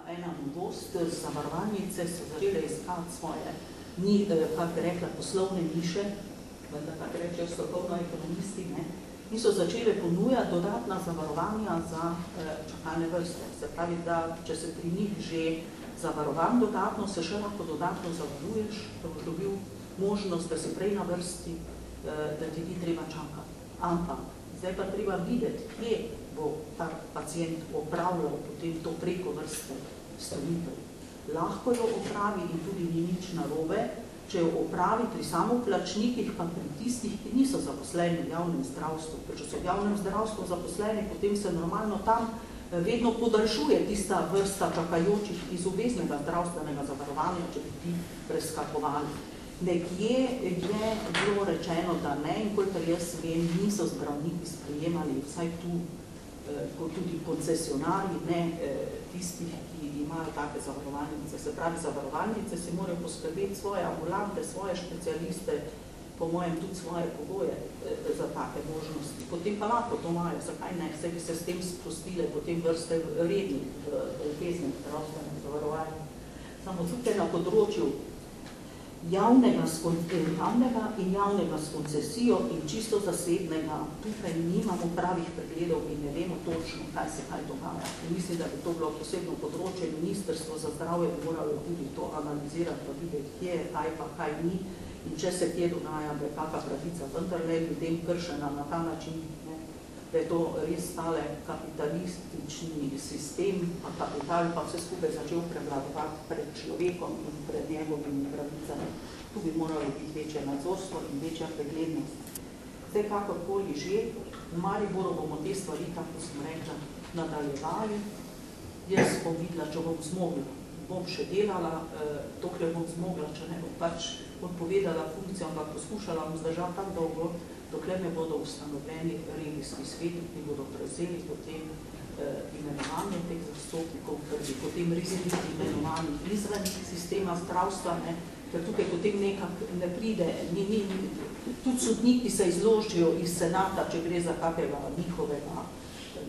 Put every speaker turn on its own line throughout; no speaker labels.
ena novost, zavarovalnice so začele iskati svoje, kako bi rekla, poslovne niše, vendar kako rečejo strokovno ekonomisti, in so začele ponujati dodatna zavarovanja za čakalne vrste. Se pravi, da če se pri njih že zavarovan dodatno, se še lahko dodatno zavaruješ, da boš dobil možnost, da si prej na vrsti, da ti ni treba čakati. Ampak zdaj pa treba videti, kje bo ta pacient opravljal potem to preko vrste storitev. Lahko jo opravi in tudi ni nič narobe, če jo opravi pri samoplačnikih, pa pri tistih, ki niso zaposleni v javnem zdravstvu. Ker če so v javnem zdravstvu zaposleni, potem se normalno tam vedno podaljšuje tista vrsta čakajočih iz obveznega zdravstvenega zavarovanja, če bi ti preskakovali. Nekje je bilo rečeno, da ne, in kolikor jaz vem, niso zdravniki sprejemali, vsaj tu, kot tudi koncesionarji, ne tistih, ki imajo take zavarovalnice. Se pravi, zavarovalnice si morajo poskrbeti svoje ambulante, svoje specialiste, po mojem tudi svoje pogoje za take možnosti. Potem pa lahko to imajo, zakaj ne, vse bi se s tem sprostile potem vrste rednih obveznih zdravstvenih zavarovanj. Samo tukaj na področju javnega in javnega s koncesijo in čisto zasebnega, tukaj nimamo pravih pregledov in ne vemo točno, kaj se kaj dogaja. In mislim, da bi to bilo posebno področje, Ministrstvo za zdravje bi moralo tudi to analizirati, pa videti, kje je kaj, pa kaj ni, in če se kje dogaja, da je kakva pravica vendarle ljudem kršena na ta način, da je to res stale kapitalistični sistem, pa kapital pa vse skupaj začel prevladovati pred človekom in pred njegovimi pravicami. Tu bi moralo biti večje nadzorstvo in večja preglednost. Zdaj, kakorkoli že, v Mariboru bomo te stvari, kako smo rekla, nadaljevali. Jaz bom videla, če bom zmogla. Bom še delala, dokler bom zmogla, če ne bom pač odpovedala funkcijo, ampak poskušala bom zdržati tako dolgo, dokler ne bodo ustanovljeni regijski sveti, ki bodo prevzeli potem imenovanje teh zastopnikov, ker bi potem res biti imenovani izven sistema zdravstva, ker tukaj potem nekako ne pride, tudi sodniki se izložijo iz senata, če gre za kakega njihovega,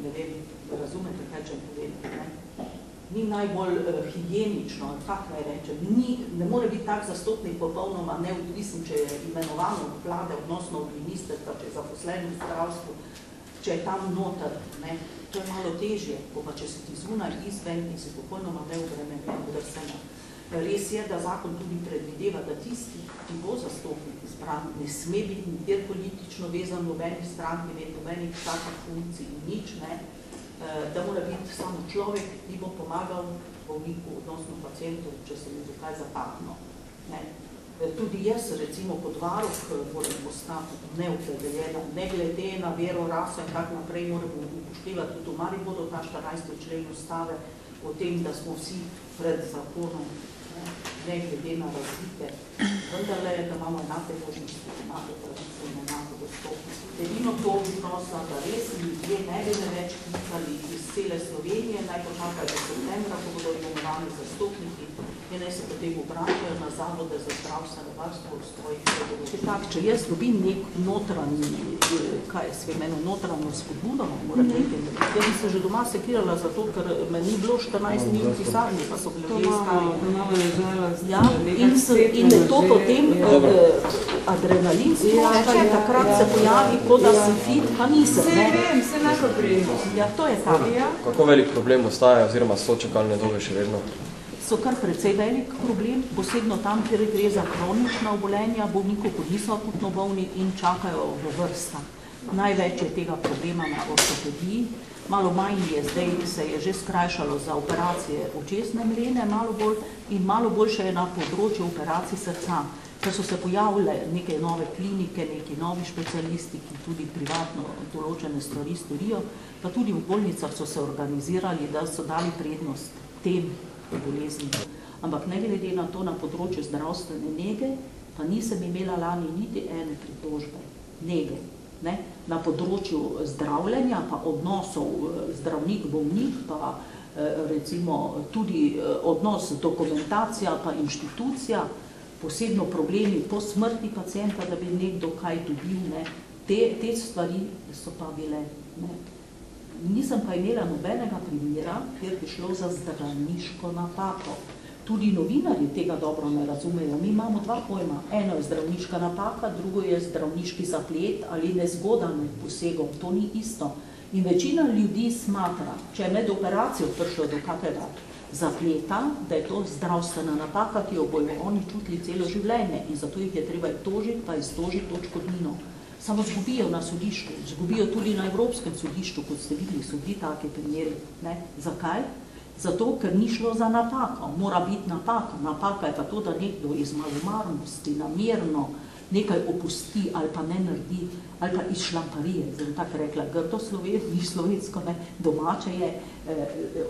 ne vem, razumete, kaj če povedati, ni najbolj higienično, kako naj rečem, ne more biti tak zastopnik popolnoma neodvisen, če je imenovano od vlade, odnosno od ministrstva, če je zaposlen v zdravstvu, če je tam noter, to je malo težje, pa če si ti zunaj izven in si popolnoma neobremenjen, drsena. Res je, da zakon tudi predvideva, da tisti, ki bo zastopnik izbran, ne sme biti nikjer politično vezan v nobenih strank, imeti nobenih takih funkcij in nič, da mora biti samo človek, ki bo pomagal bolniku, odnosno pacientu, če se mi zakaj zapadno. Tudi jaz, recimo, kot varuh moram postati neopredeljena, ne glede na vero, raso in tako naprej, moramo upoštevati tudi v Mariboru ta 14. člen Ustave o tem, da smo vsi pred zakonom, ne glede na razlike, vendarle, da imamo enake možnosti, enake pravice in enako dostopnost. Edino to bi prosila, da res ljudje ne bi več klicali iz cele Slovenije, naj počakajo do septembra, ko bodo imenovani zastopniki, in naj se potem obračajo na zavode za zdravstveno varstvo v svojih področjih. Če jaz dobim nek notranji, kaj je svemeno, notranjo spodbudo, moram nekaj, jaz bi se že doma sekirala zato, ker me ni bilo 14 dni v pisarni, pa so ljudje iskali. Ja, in to potem adrenalin sprošča in takrat se pojavi, kot da si fit, pa nisem.
Vse vem, vse nekaj prijem.
Ja, to je tako.
Kako velik problem ostaja, oziroma so čakalne dobe še vedno?
So kar precej velik problem, posebno tam, kjer gre za kronična obolenja, bolnikov, ko niso akutno bolni in čakajo v vrstah. Največ je tega problema na ortopediji, malo manj je zdaj, se je že skrajšalo za operacije očesne mrene, malo bolj in malo boljše je na področju operacij srca, ker so se pojavile neke nove klinike, neki novi specialisti, ki tudi privatno določene stvari storijo, pa tudi v bolnicah so se organizirali, da so dali prednost tem bolezni. Ampak ne glede na to, na področju zdravstvene nege, pa nisem imela lani niti ene pritožbe nege. Na področju zdravljenja, pa odnosov zdravnik-bolnik, pa recimo tudi odnos dokumentacija, pa inštitucija, posebno problemi po smrti pacienta, da bi nekdo kaj dobil, te stvari so pa bile Nisem pa imela nobenega primera, kjer bi šlo za zdravniško napako. Tudi novinarji tega dobro ne razumejo. Mi imamo dva pojma. Eno je zdravniška napaka, drugo je zdravniški zaplet ali nezgoda med posegom. To ni isto. In večina ljudi smatra, če je med operacijo prišlo do kakega zapleta, da je to zdravstvena napaka, ki jo bojo oni čutili celo življenje in zato jih je treba tožiti, pa iztožiti odškodnino. Samo zgubijo na sodišču, zgubijo tudi na Evropskem sodišču, kot ste videli, so bili taki primeri. Ne? Zakaj? Zato, ker ni šlo za napako. Mora biti napaka. Napaka je pa to, da nekdo iz malomarnosti, namerno nekaj opusti ali pa ne naredi, ali pa iz šlamparije, zdaj tako rekla, grdo ni slovensko, ne, domače je,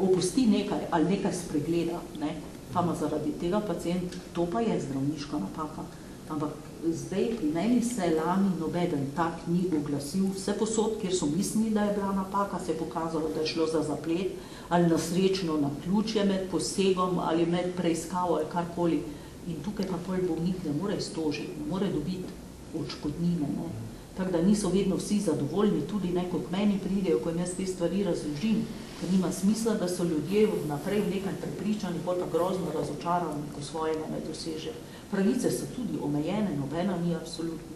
opusti nekaj ali nekaj spregleda, ne, pa ima zaradi tega pacient, to pa je zdravniška napaka. Ampak zdaj pri meni se lani nobeden tak ni oglasil, vse posod, kjer so mislili, da je bila napaka, se je pokazalo, da je šlo za zaplet ali nasrečno naključje med posegom ali med preiskavo ali karkoli. In tukaj pa pol bolnik ne more iztožiti, ne more dobiti odškodnine. Ne. Tako da niso vedno vsi zadovoljni, tudi ne, ko k meni pridejo, ko jim jaz te stvari razložim, ker nima smisla, da so ljudje naprej v nekaj prepričani, pol pa grozno razočarani, ko svojega ne doseže. Pravice so tudi omejene, nobena ni absolutna.